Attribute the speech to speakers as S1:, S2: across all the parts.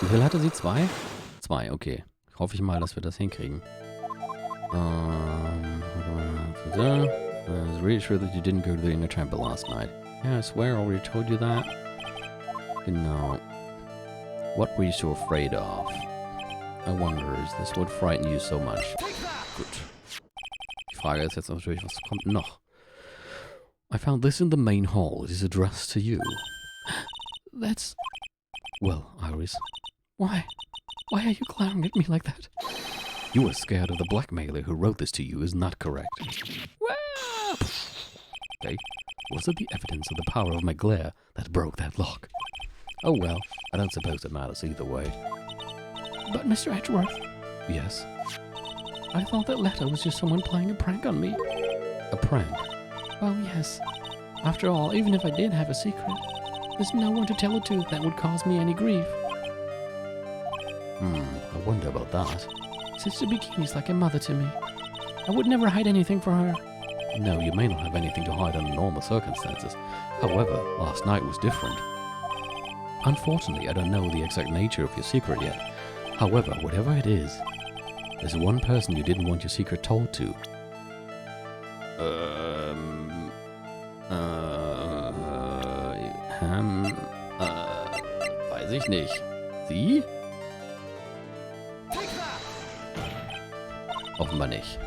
S1: Wie viel hatte sie? 2? 2, okay. Hoffe ich mal, dass wir das hinkriegen. I was really sure that you didn't go to the inner temple last night. Yeah, I swear I already told you that. Genau. What were you so afraid of? I wonder, is this what frightened you so much? Gut. Die Frage ist jetzt natürlich, was kommt noch? I found this in the main hall. It is addressed to you. That's... Well, Iris. Why? Why are you glaring at me like that? You were scared of the blackmailer who wrote this to you, isn't that correct? Okay. Was it the evidence of the power of my glare that broke that lock? Oh well, I don't suppose it matters either way. But Mr. Edgeworth? Yes? I thought that letter was just someone playing a prank on me. A prank? Well, yes. After all, even if I did have a secret, there's no one to tell it to that would cause me any grief. I wonder about that. Sister Bikini's like a mother to me. I would never hide anything from her. No, you may not have anything to hide under normal circumstances. However, last night was different. Unfortunately, I don't know the exact nature of your secret yet. However, whatever it is, there's one person you didn't want your secret told to. Weiß ich nicht. Sie? Offenbar nicht.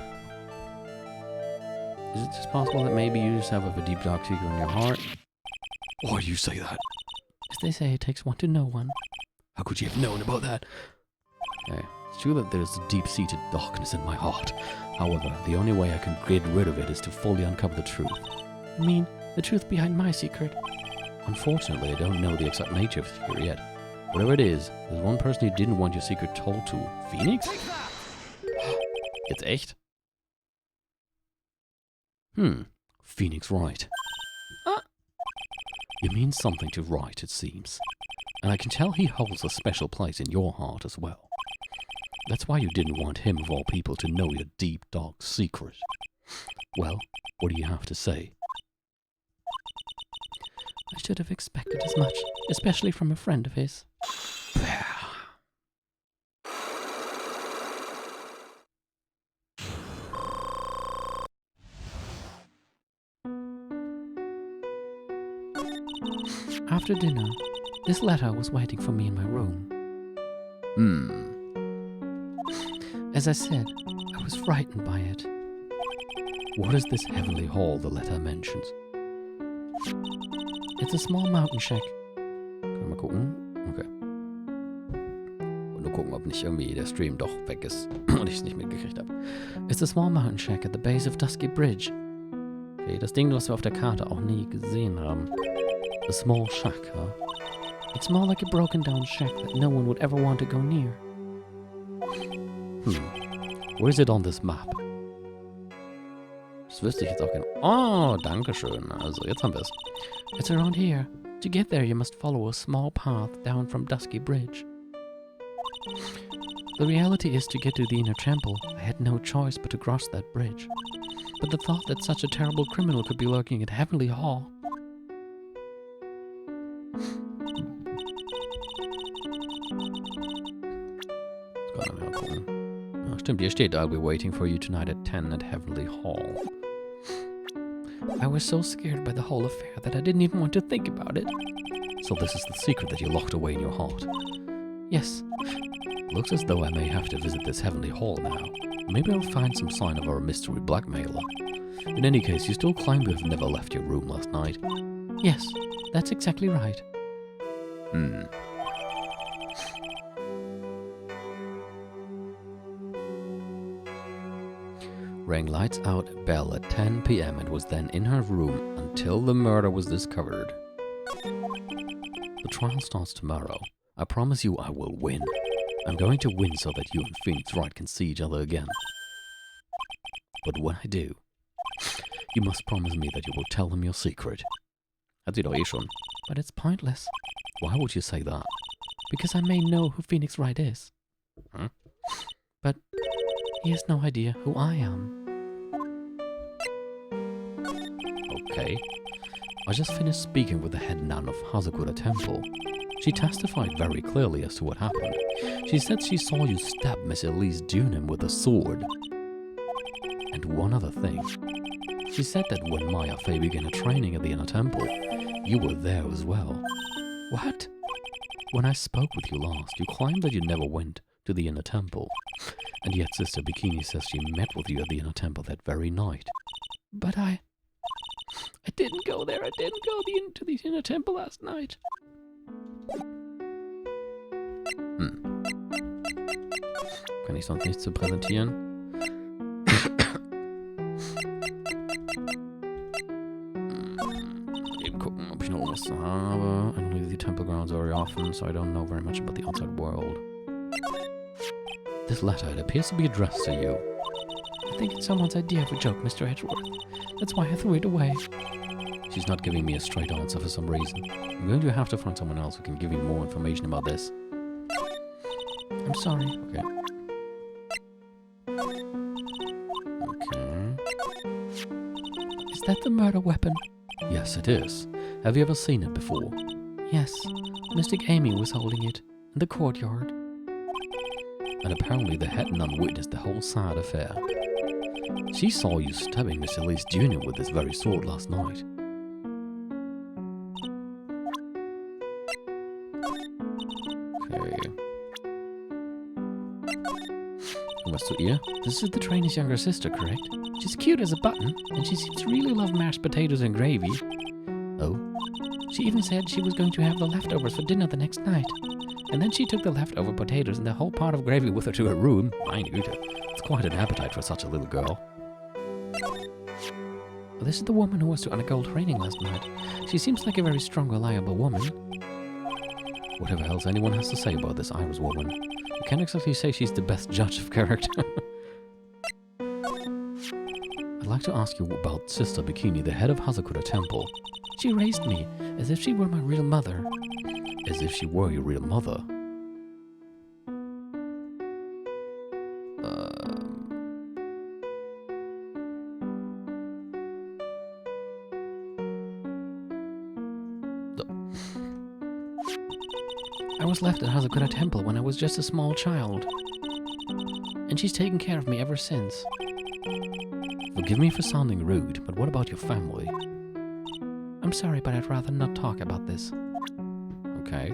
S1: Is it just possible that maybe you just have a deep dark secret in your heart? Why do you say that? As they say, it takes one to know one. How could you have known about that? Okay. It's true that there's a deep-seated darkness in my heart. However, the only way I can get rid of it is to fully uncover the truth. You mean, the truth behind my secret? Unfortunately, I don't know the exact nature of the secret yet. Whatever it is, there's one person you didn't want your secret told to. Phoenix? It's echt? Phoenix Wright. You mean something to Wright, it seems. And I can tell he holds a special place in your heart as well. That's why you didn't want him, of all people, to know your deep, dark secret. Well, what do you have to say? I should have expected as much, especially from a friend of his. After dinner, this letter was waiting for me in my room. As I said, I was frightened by it. What is this heavenly hall the letter mentions? It's a small mountain shack. Können wir mal gucken? Okay. Und nur gucken, ob nicht irgendwie der Stream doch weg ist und ich es nicht mitgekriegt habe. It's a small mountain shack at the base of Dusky Bridge. Okay, das Ding, was wir auf der Karte auch nie gesehen haben. A small shack, huh? It's more like a broken down shack that no one would ever want to go near. Where is it on this map? Das wüsste ich jetzt auch gerne. Oh, danke schön. Also, jetzt haben wir es. It's around here. To get there, you must follow a small path down from Dusky Bridge. The reality is, to get to the inner temple, I had no choice but to cross that bridge. But the thought that such a terrible criminal could be lurking at Heavenly Hall... Stimmt, hier steht, I'll be waiting for you tonight at 10 at Heavenly Hall. I was so scared by the whole affair that I didn't even want to think about it. So this is the secret that you locked away in your heart? Yes. Looks as though I may have to visit this Heavenly Hall now. Maybe I'll find some sign of our mystery blackmailer. In any case, you still claim to have never left your room last night. Yes, that's exactly right. Rang lights out bell at 10 p.m. and was then in her room until the murder was discovered. The trial starts tomorrow. I promise you I will win. I'm going to win so that you and Phoenix Wright can see each other again. But when I do, you must promise me that you will tell him your secret. Hat sie doch eh schon. But it's pointless. Why would you say that? Because I may know who Phoenix Wright is. But he has no idea who I am. Okay. I just finished speaking with the head nun of Hazakura Temple. She testified very clearly as to what happened. She said she saw you stab Miss Elise Dunham with a sword. And one other thing. She said that when Maya Fey began her training at the Inner Temple, you were there as well. What? When I spoke with you last, you claimed that you never went to the Inner Temple. And yet Sister Bikini says she met with you at the Inner Temple that very night. But I didn't go there. I didn't go to the Inner Temple last night. Kann ich sonst nichts zu präsentieren? Eben gucken, ob ich noch irgendwas zu habe. I don't leave the temple grounds very often, so I don't know very much about the outside world. This letter, it appears to be addressed to you. I think it's someone's idea of a joke, Mr. Edgeworth. That's why I threw it away. She's not giving me a straight answer for some reason. I'm going to have to find someone else who can give me more information about this. I'm sorry. Okay. Okay. Is that the murder weapon? Yes, it is. Have you ever seen it before? Yes. Mystic Amy was holding it in the courtyard. And apparently the head nun witnessed the whole sad affair. She saw you stabbing Miss Elise Jr. with this very sword last night. Okay. Was zu ihr? This is the trainer's younger sister, correct? She's cute as a button, and she seems to really love mashed potatoes and gravy. Oh? She even said she was going to have the leftovers for dinner the next night. And then she took the leftover potatoes and the whole pot of gravy with her to her room. Meine Güte. It's quite an appetite for such a little girl. Well, this is the woman who was to undergo training last night. She seems like a very strong, reliable woman. Whatever else anyone has to say about this Iris woman, I can't exactly say she's the best judge of character. I'd like to ask you about Sister Bikini, the head of Hazakura Temple. She raised me as if she were my real mother. As if she were your real mother. I was left at Hazakura Temple when I was just a small child. And she's taken care of me ever since. Forgive me for sounding rude, but what about your family? I'm sorry, but I'd rather not talk about this. Okay.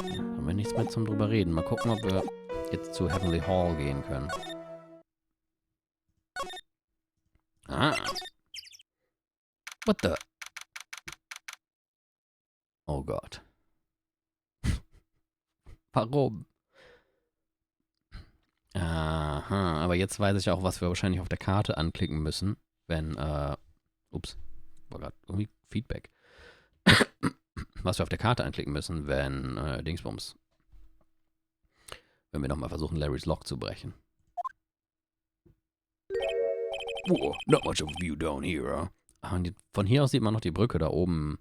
S1: Haben wir nichts mehr zum drüber reden. Mal gucken, ob wir jetzt zu Heavenly Hall gehen können. Ah. What the? Oh Gott. Warum? Aha, aber jetzt weiß ich auch, was wir wahrscheinlich auf der Karte anklicken müssen, wenn, ups, war gerade irgendwie Feedback. Was wir auf der Karte anklicken müssen, wenn, Dingsbums. Wenn wir nochmal versuchen, Larrys Lock zu brechen. Oh, not much of a view down here, huh? Von hier aus sieht man noch die Brücke da oben.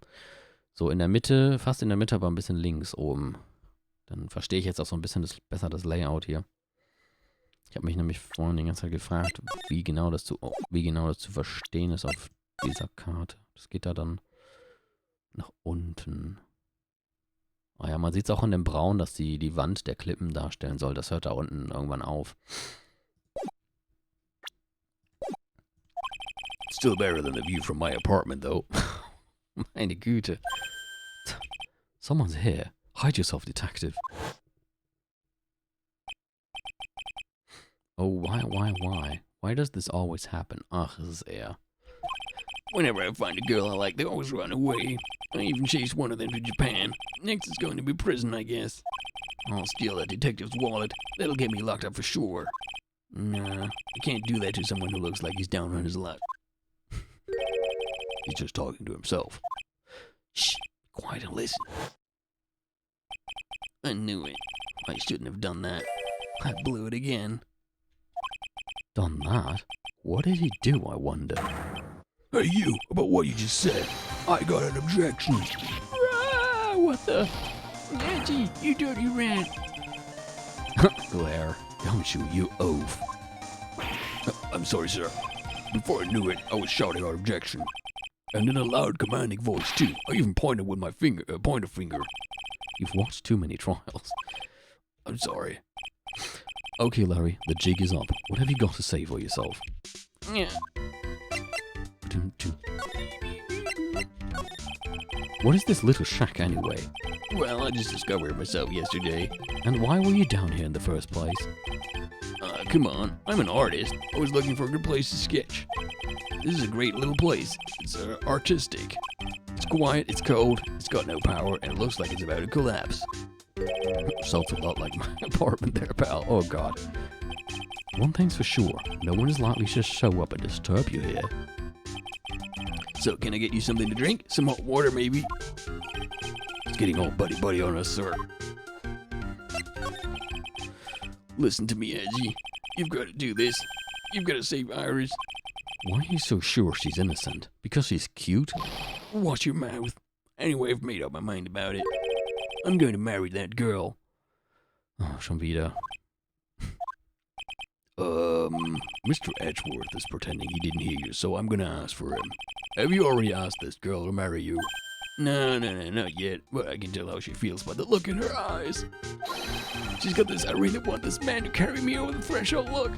S1: So in der Mitte, fast in der Mitte, aber ein bisschen links oben. Dann verstehe ich jetzt auch so ein bisschen besser das Layout hier. Ich habe mich nämlich vorhin die ganze Zeit gefragt, wie genau das zu verstehen ist auf dieser Karte. Das geht da dann nach unten. Ah ja, man sieht es auch in dem Braun, dass die Wand der Klippen darstellen soll. Das hört da unten irgendwann auf. Still better than the view from my apartment, though. Meine Güte. Someone's here. Hide yourself, detective. Oh, why? Why does this always happen? Ach, es ist er. Whenever I find a girl I like, they always run away. I even chased one of them to Japan. Next is going to be prison, I guess. I'll steal that detective's wallet. That'll get me locked up for sure. Nah, I can't do that to someone who looks like he's down on his luck. He's just talking to himself. Shh, quiet and listen. I knew it. I shouldn't have done that. I blew it again. Done that? What did he do, I wonder? Hey, you, about what you just said. I got an objection. What the? Reggie, you dirty rat. Glare, don't you oaf. I'm sorry, sir. Before I knew it, I was shouting our objection. And in a loud, commanding voice, too. I even pointed with my pointer finger. You've watched too many trials. I'm sorry. Okay, Larry, the jig is up. What have you got to say for yourself?
S2: Yeah.
S1: What is this little shack anyway?
S2: Well, I just discovered it myself yesterday.
S1: And why were you down here in the first place?
S2: Come on, I'm an artist. I was looking for a good place to sketch. This is a great little place. It's artistic. It's quiet, it's cold, it's got no power, and it looks like it's about to collapse.
S1: Sounds a lot like my apartment there, pal. Oh, God. One thing's for sure. No one is likely to show up and disturb you here.
S2: So, can I get you something to drink? Some hot water, maybe? It's getting all buddy-buddy on us, sir. Listen to me, Edgy. You've got to do this. You've got to save Iris.
S1: Why are you so sure she's innocent? Because she's cute?
S2: Watch your mouth. Anyway, I've made up my mind about it. I'm going to marry that girl.
S1: Oh, schon wieder.
S2: Mr. Edgeworth is pretending he didn't hear you, so I'm gonna ask for him. Have you already asked this girl to marry you? No, not yet, but I can tell how she feels by the look in her eyes. She's got this, I really want this man to carry me over the threshold look.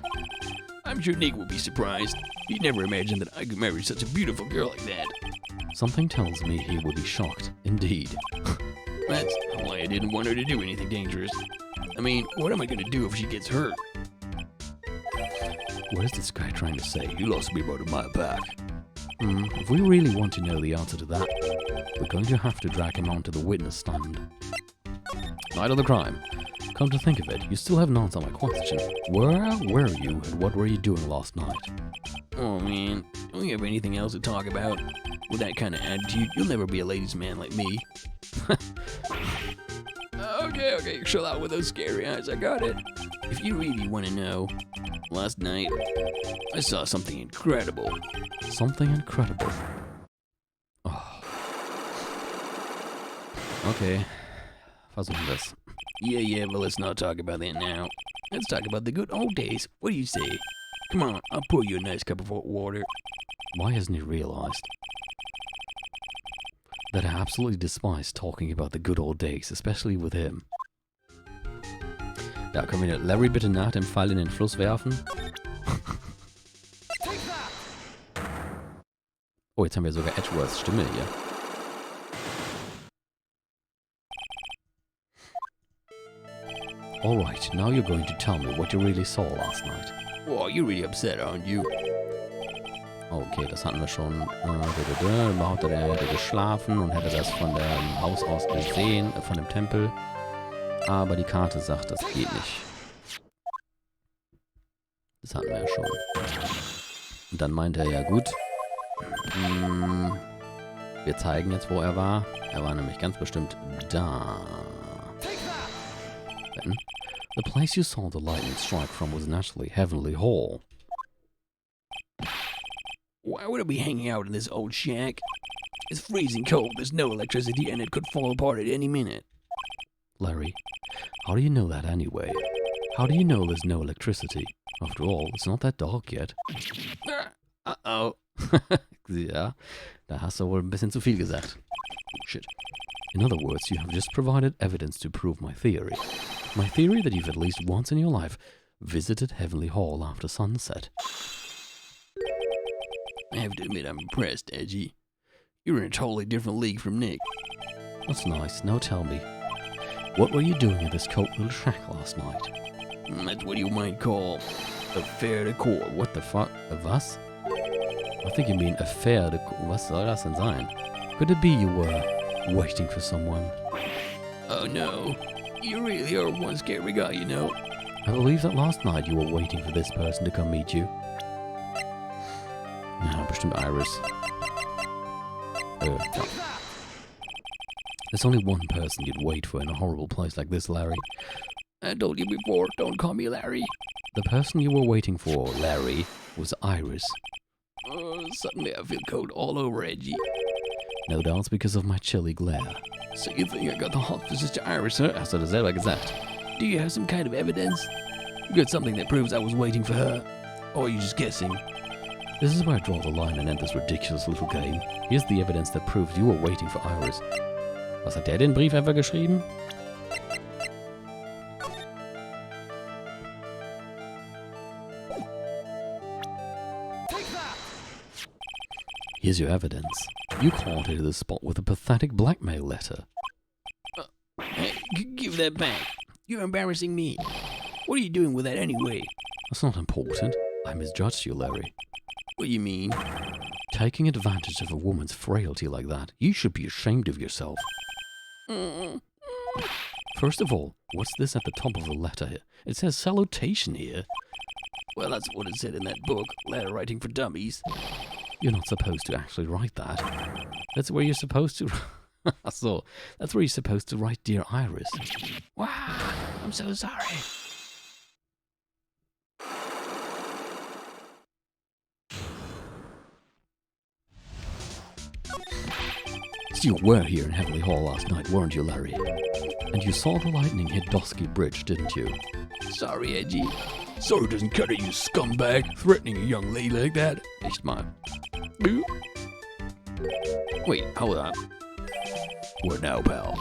S2: I'm sure Nick will be surprised. He'd never imagined that I could marry such a beautiful girl like that.
S1: Something tells me he will be shocked, indeed.
S2: That's why I didn't want her to do anything dangerous. I mean, what am I gonna do if she gets hurt?
S1: What is this guy trying to say?
S2: You lost me about a mile back.
S1: If we really want to know the answer to that, we're going to have to drag him onto the witness stand. Night of the crime. Come to think of it, you still haven't answered my question. Where were you and what were you doing last night?
S2: Oh man, don't you have anything else to talk about? With that kind of attitude, you'll never be a ladies' man like me. Okay, chill out with those scary eyes, I got it. If you really want to know, last night, I saw something incredible.
S1: Something incredible? Oh. Okay, versuchen wir's.
S2: Yeah, but let's not talk about that now. Let's talk about the good old days. What do you say? Come on, I'll pour you a nice cup of hot water.
S1: Why hasn't he realized that I absolutely despise talking about the good old days, especially with him? Da können wir Larry bitte nach dem Fall in den Fluss werfen. Oh, jetzt haben wir sogar Edgeworths Stimme hier. Alright, now you're going to tell me what you really saw last night.
S2: Oh, you're really upset, aren't you?
S1: Okay, das hatten wir schon. Behauptet, er hätte geschlafen und hätte das von dem Haus aus gesehen, von dem Tempel. Aber die Karte sagt, das geht nicht. Das hatten wir ja schon. Und dann meinte er, ja gut. Wir zeigen jetzt, wo er war. Er war nämlich ganz bestimmt da. Then, the place you saw the lightning strike from was naturally Heavenly Hall.
S2: Why would I be hanging out in this old shack? It's freezing cold, there's no electricity, and it could fall apart at any minute.
S1: Larry, how do you know that anyway? How do you know there's no electricity? After all, it's not that dark yet.
S2: Uh-oh.
S1: Ja, da hast du wohl ein bisschen zu viel gesagt. Oh, shit. In other words, you have just provided evidence to prove my theory. My theory that you've at least once in your life visited Heavenly Hall after sunset.
S2: I have to admit I'm impressed, Edgy. You're in a totally different league from Nick.
S1: That's nice. Now tell me, what were you doing in this cold little shack last night?
S2: That's what you might call affaire de corps.
S1: What the fuck? Was? I think you mean affaire de corps. Was soll das denn sein? Could it be you were waiting for someone?
S2: Oh no, you really are one scary guy, you know.
S1: I believe that last night you were waiting for this person to come meet you. Ja, bestimmt Iris. Ja. There's only one person you'd wait for in a horrible place like this, Larry.
S2: I told you before, don't call me Larry.
S1: The person you were waiting for, Larry, was Iris.
S2: Suddenly I feel cold all over, Edgy.
S1: No doubt it's because of my chilly glare.
S2: So you think I got the hostages to Iris, huh?
S1: Hast du das selber gesagt?
S2: Do you have some kind of evidence? You got something that proves I was waiting for her? Or are you just guessing?
S1: This is where I draw the line and end this ridiculous little game. Here's the evidence that proves you were waiting for Iris. Was hat der den Brief einfach geschrieben? Here's your evidence. You called her to the spot with a pathetic blackmail letter.
S2: Hey, give that back. You're embarrassing me. What are you doing with that anyway?
S1: That's not important. I misjudged you, Larry.
S2: What do you mean?
S1: Taking advantage of a woman's frailty like that. You should be ashamed of yourself. First of all, what's this at the top of the letter here? It says salutation here.
S2: Well, that's what it said in that book, Letter Writing for Dummies.
S1: You're not supposed to actually write that. That's where you're supposed to... So, that's where you're supposed to write Dear Iris.
S2: Wow, I'm so sorry.
S1: You were here in Heavenly Hall last night, weren't you, Larry? And you saw the lightning hit Dusky Bridge, didn't you?
S2: Sorry, Edgy. Sorry doesn't cut it, you scumbag. Threatening a young lady like that.
S1: Echt mal.
S2: Wait, hold on. What now, pal?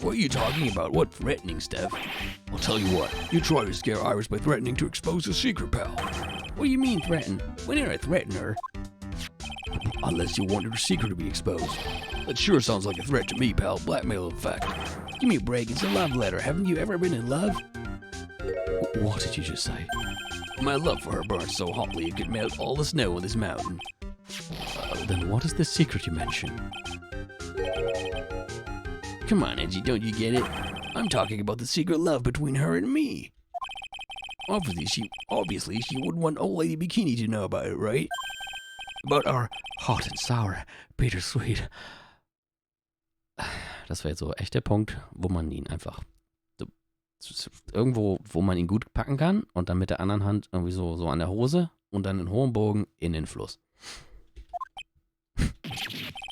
S2: What are you talking about? What threatening stuff? I'll tell you what. You try to scare Iris by threatening to expose a secret, pal. What do you mean threaten? When did I threaten her? Unless you wanted her secret to be exposed. That sure sounds like a threat to me, pal. Blackmail, in fact. Give me a break. It's a love letter. Haven't you ever been in love?
S1: What did you just say?
S2: My love for her burned so hotly it could melt all the snow on this mountain.
S1: Then what is the secret you mentioned?
S2: Come on, Edgy, don't you get it? I'm talking about the secret love between her and me. Obviously, she wouldn't want Old Lady Bikini to know about it, right? About our
S1: hot and sour, bittersweet. Das wäre jetzt so echt der Punkt, wo man ihn einfach irgendwo, wo man ihn gut packen kann und dann mit der anderen Hand irgendwie so an der Hose und dann in hohem Bogen in den Fluss.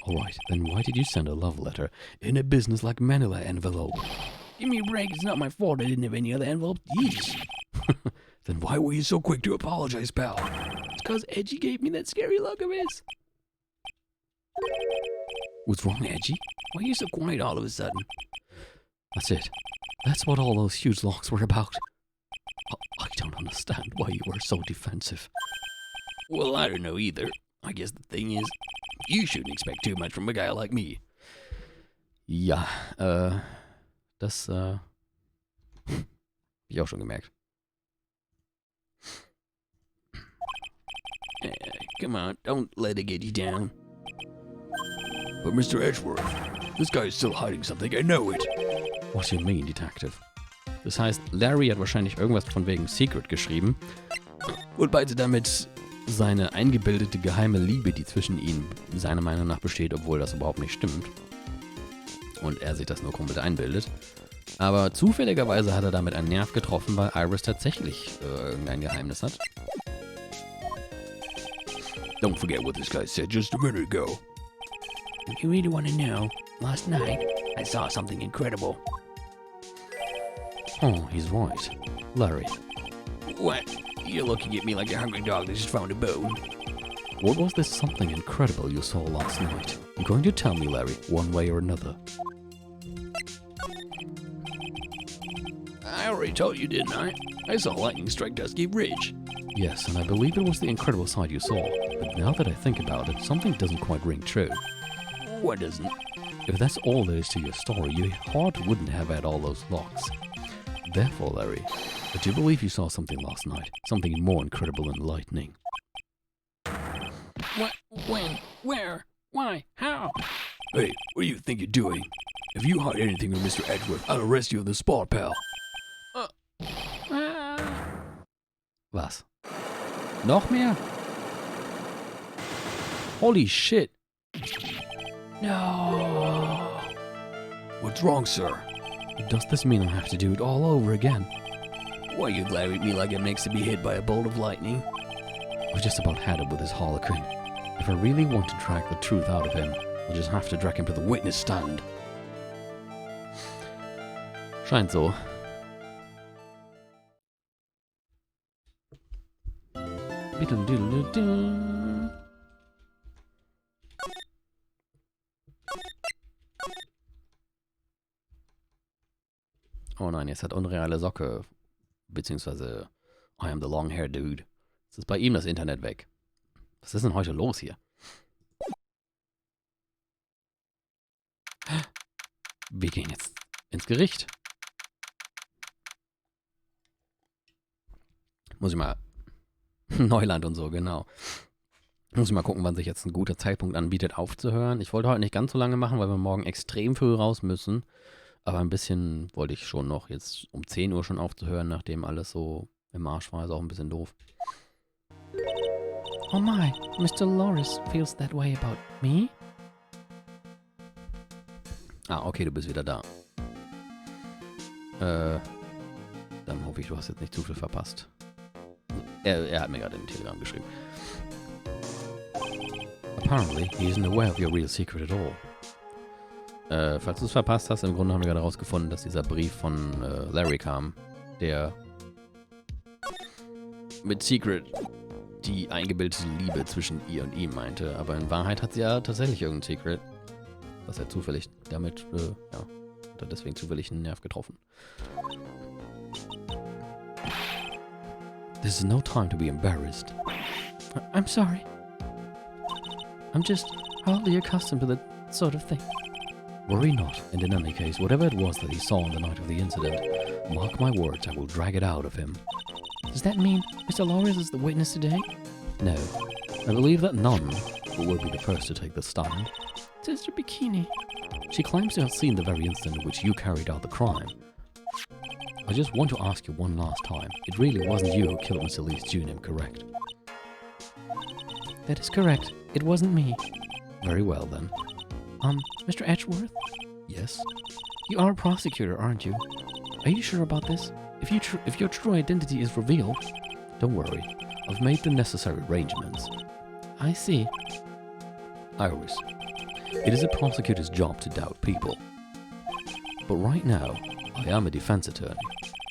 S1: Alright, then why did you send a love letter in a business-like Manila envelope?
S2: Give me a break, it's not my fault I didn't have any other envelope. Yeesh.
S1: Then why were you so quick to apologize, pal?
S2: It's because Edgy gave me that scary look of his.
S1: What's wrong, Edgy?
S2: Why are you so quiet all of a sudden?
S1: That's it. That's what all those huge locks were about. I don't understand why you were so defensive.
S2: Well, I don't know either. I guess the thing is, you shouldn't expect too much from a guy like me.
S1: Ja, das, hab ich auch schon gemerkt.
S2: Come on, don't let it get you down. But Mr. Edgeworth, this guy is still hiding something, I know it.
S1: What do you mean, Detective? Das heißt, Larry hat wahrscheinlich irgendwas von wegen Secret geschrieben und meinte damit seine eingebildete geheime Liebe, die zwischen ihnen seiner Meinung nach besteht, obwohl das überhaupt nicht stimmt. Und er sich das nur komplett einbildet. Aber zufälligerweise hat er damit einen Nerv getroffen, weil Iris tatsächlich irgendein Geheimnis hat.
S2: Don't forget what this guy said just a minute ago. If you really want to know, last night I saw something incredible.
S1: Oh, he's right. Larry.
S2: What? You're looking at me like a hungry dog that just found a bone.
S1: What was this something incredible you saw last night? You're going to tell me, Larry, one way or another.
S2: I already told you, didn't I? I saw lightning strike Dusky Ridge.
S1: Yes, and I believe it was the incredible sight you saw. But now that I think about it, something doesn't quite ring true.
S2: What doesn't?
S1: If that's all there is to your story, your heart wouldn't have had all those locks. Therefore, Larry, I do believe you saw something last night. Something more incredible than lightning.
S2: What? When? Where? Why? How? Hey, what do you think you're doing? If you hide anything from Mr. Edgeworth, I'll arrest you on the spot, pal.
S1: Was? Noch mehr? Holy shit.
S2: No. What's wrong, sir?
S1: Does this mean I have to do it all over again?
S2: Why you glare at me like I'm next to be hit by a bolt of lightning?
S1: I've just about had it with this Harlequin. If I really want to drag the truth out of him, I'll just have to drag him to the witness stand. Scheint so. Oh nein, jetzt hat unreale Socke, beziehungsweise I am the long hair dude. Jetzt ist bei ihm das Internet weg. Was ist denn heute los hier? Wir gehen jetzt ins Gericht. Muss ich mal... Neuland und so, genau. Muss ich mal gucken, wann sich jetzt ein guter Zeitpunkt anbietet, aufzuhören. Ich wollte heute nicht ganz so lange machen, weil wir morgen extrem früh raus müssen. Aber ein bisschen wollte ich schon noch jetzt um 10 Uhr schon aufzuhören, nachdem alles so im Arsch war. Ist auch ein bisschen doof. Oh my, Mr. Loris feels that way about me? Ah, okay, du bist wieder da. Dann hoffe ich, du hast jetzt nicht zu viel verpasst. Also, er hat mir gerade in den Telegram geschrieben. Apparently, he isn't aware of your real secret at all. Falls du es verpasst hast, im Grunde haben wir gerade herausgefunden, dass dieser Brief von Larry kam, der mit Secret die eingebildete Liebe zwischen ihr und ihm meinte. Aber in Wahrheit hat sie ja tatsächlich irgendein Secret, was er zufällig damit, ja, hat er deswegen zufällig einen Nerv getroffen. This is no time to be embarrassed. I'm sorry. I'm just hardly accustomed to that sort of thing. Worry not, and in any case, whatever it was that he saw on the night of the incident, mark my words, I will drag it out of him. Does that mean Mr. Loris is the witness today? No. I believe that none will be the first to take the stand. Sister Bikini. She claims to have seen the very instant in which you carried out the crime. I just want to ask you one last time. It really wasn't you who killed Mr. Lee's Jr., correct? That is correct. It wasn't me. Very well, then. Mr. Edgeworth? Yes? You are a prosecutor, aren't you? Are you sure about this? If your true identity is revealed... Don't worry. I've made the necessary arrangements. I see. Iris, it is a prosecutor's job to doubt people. But right now, I am a defense attorney.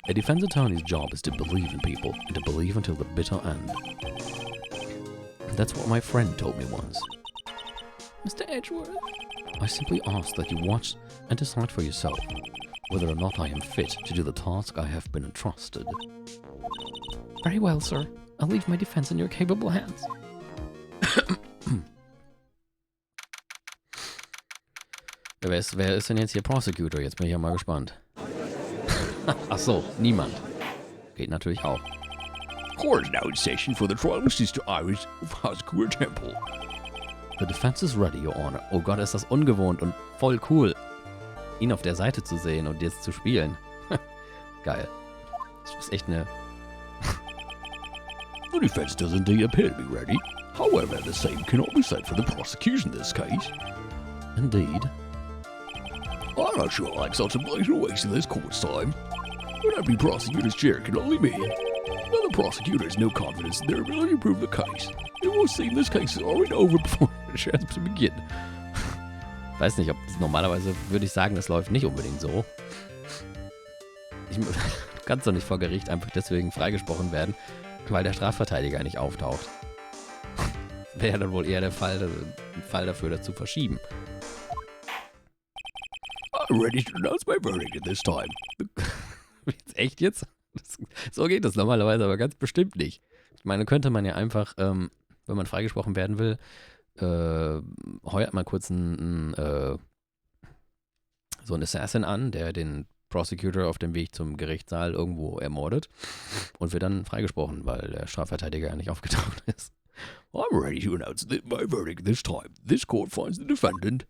S1: A defense attorney's job is to believe in people, and to believe until the bitter end. That's what my friend told me once. Mr. Edgeworth? I simply ask that you watch and decide for yourself whether or not I am fit to do the task I have been entrusted. Very well, sir. I'll leave my defense in your capable hands. Wer ist denn jetzt hier Prosecutor? Jetzt bin ich ja mal gespannt. Ach so, niemand. Geht natürlich auch.
S2: Court is now in session for the trial of Sister Iris of Haskur Temple.
S1: The defense is ready, Your Honor. Oh Gott, ist das ungewohnt und voll cool, ihn auf der Seite zu sehen und jetzt zu spielen. Geil. Das ist echt eine...
S2: The defense does indeed appear to be ready. However, the same cannot be said for the prosecution in this case.
S1: Indeed.
S2: I'm not sure I like such a blatant waste of this court's time. An empty prosecutor's chair can only mean that the prosecutor has no confidence in their ability to prove the case. It will seem this case is already over before the chance to begin.
S1: Weiß nicht, ob normalerweise würde ich sagen, das läuft nicht unbedingt so. Du kannst doch nicht vor Gericht einfach deswegen freigesprochen werden, weil der Strafverteidiger nicht auftaucht. Wäre dann wohl eher der Fall dafür, das zu verschieben.
S2: I'm ready to announce my verdict at this time.
S1: Echt jetzt? So geht das normalerweise, aber ganz bestimmt nicht. Ich meine, könnte man ja einfach, wenn man freigesprochen werden will, heuert mal kurz so einen Assassin an, der den Prosecutor auf dem Weg zum Gerichtssaal irgendwo ermordet und wird dann freigesprochen, weil der Strafverteidiger ja nicht aufgetaucht ist.
S2: I'm ready to announce my verdict this time. This court finds the defendant.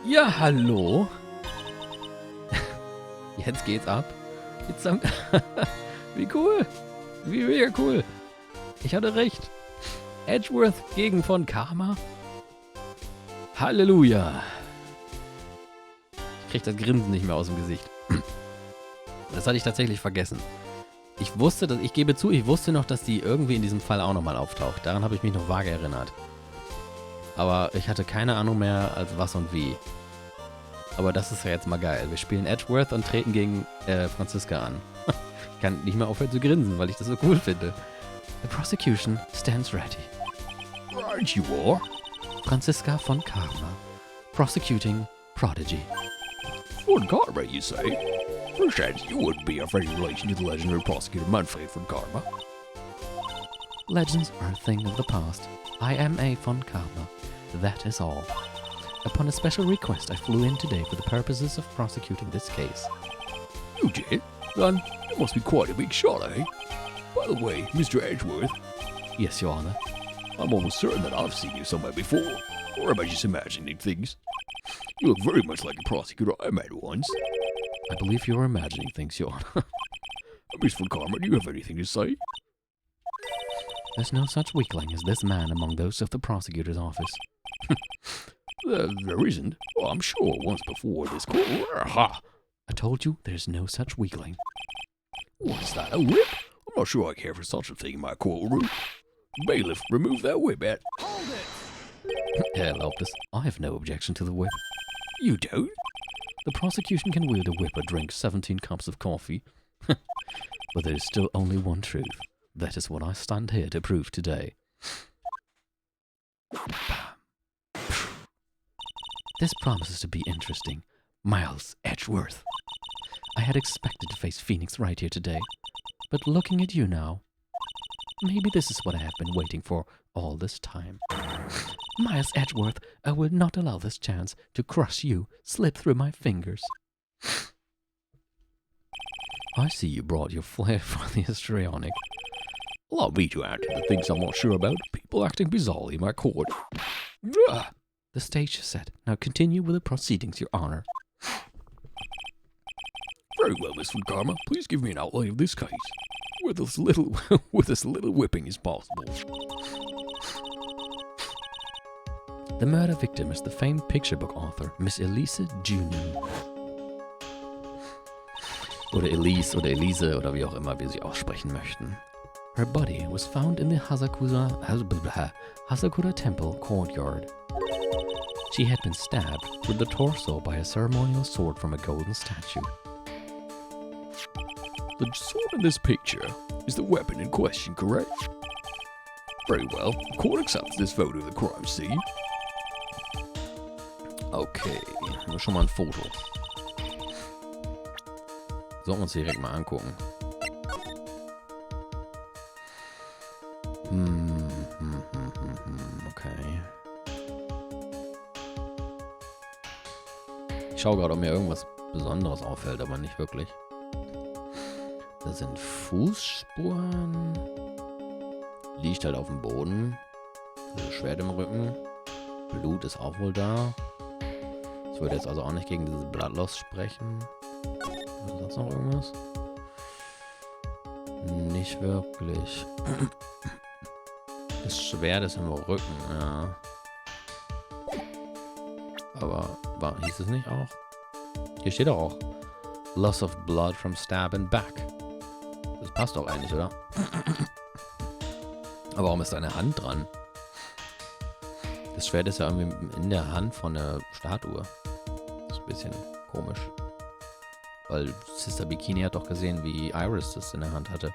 S1: Ja, hallo. Jetzt geht's ab. Wie cool. Wie mega cool. Ich hatte recht. Edgeworth gegen von Karma. Halleluja. Ich krieg das Grinsen nicht mehr aus dem Gesicht. Das hatte ich tatsächlich vergessen. Ich gebe zu, ich wusste noch, dass die irgendwie in diesem Fall auch nochmal auftaucht. Daran habe ich mich noch vage erinnert. Aber ich hatte keine Ahnung mehr, als was und wie. Aber das ist ja jetzt mal geil. Wir spielen Edgeworth und treten gegen Franziska an. Ich kann nicht mehr aufhören zu grinsen, weil ich das so cool finde. The prosecution stands ready.
S2: Right you are.
S1: Franziska von Karma, prosecuting prodigy.
S2: Von Karma, you say? Perchance you wouldn't be of any relation to the legendary prosecutor Manfred von Karma.
S1: Legends are a thing of the past. I am a von Karma. That is all. Upon a special request, I flew in today for the purposes of prosecuting this case.
S2: You did? Then you must be quite a big shot, eh? By the way, Mr. Edgeworth,
S1: Yes, Your Honor.
S2: I'm almost certain that I've seen you somewhere before. Or am I just imagining things? You look very much like a prosecutor I met once.
S1: I believe you're imagining things, Your Honor.
S2: Miss von Karma, do you have anything to say?
S1: There's no such weakling as this man among those of the prosecutor's office.
S2: There isn't. Well, I'm sure once before this court. Ha!
S1: I told you there's no such weakling.
S2: What's that, a whip? I'm not sure I care for such a thing in my courtroom. Bailiff, remove that whip at.
S3: Hold it!
S1: Herr Lopez, I have no objection to the whip.
S2: You don't?
S1: The prosecution can wield a whip or drink 17 cups of coffee. But there is still only one truth. That is what I stand here to prove today. This promises to be interesting. Miles Edgeworth. I had expected to face Phoenix right here today. But looking at you now, maybe this is what I have been waiting for all this time. Miles Edgeworth, I will not allow this chance to crush you slip through my fingers. I see you brought your flair for the histrionic.
S2: Allow me to add to the things I'm not sure about. People acting bizarrely in my court.
S1: The stage is set. Now continue with the proceedings, Your Honor.
S2: Very well, Miss von Karma. Please give me an outline of this case. With as little whipping as possible.
S1: The murder victim is the famed picture book author, Miss Elise Junin. Oder Elise oder Elise oder wie auch immer wir sie aussprechen möchten. Her body was found in the Hazakura Temple courtyard. She had been stabbed through the torso by a ceremonial sword from a golden statue.
S2: The sword in this picture is the weapon in question, correct? Very well. The court accepts this photo of the crime scene.
S1: Okay, nur schon mal ein Foto. Sollten wir uns direkt mal angucken. Okay. Ich schaue gerade, ob mir irgendwas Besonderes auffällt, aber nicht wirklich. Da sind Fußspuren. Liegt halt auf dem Boden. Also Schwert im Rücken. Blut ist auch wohl da. Das würde jetzt also auch nicht gegen diese Bloodloss sprechen. Ist sonst noch irgendwas? Nicht wirklich. Das Schwert ist im Rücken, ja. Aber hieß es nicht auch? Hier steht doch auch Loss of blood from stab and back. Das passt doch eigentlich, oder? Aber warum ist da eine Hand dran? Das Schwert ist ja irgendwie in der Hand von der Statue. Das ist ein bisschen komisch. Weil Sister Bikini hat doch gesehen, wie Iris das in der Hand hatte.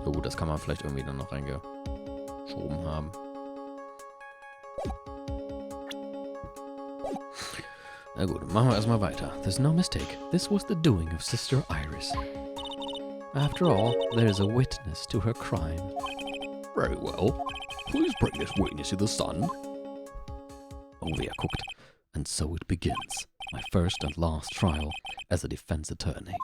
S1: So gut, das kann man vielleicht irgendwie dann noch reingeschoben haben. Na gut, machen wir erstmal weiter. There's no mistake. This was the doing of Sister Iris. After all, there is a witness to her crime.
S2: Very well. Please bring this witness to the sun.
S1: Oh, wer guckt. And so it begins. My first and last trial as a defense attorney.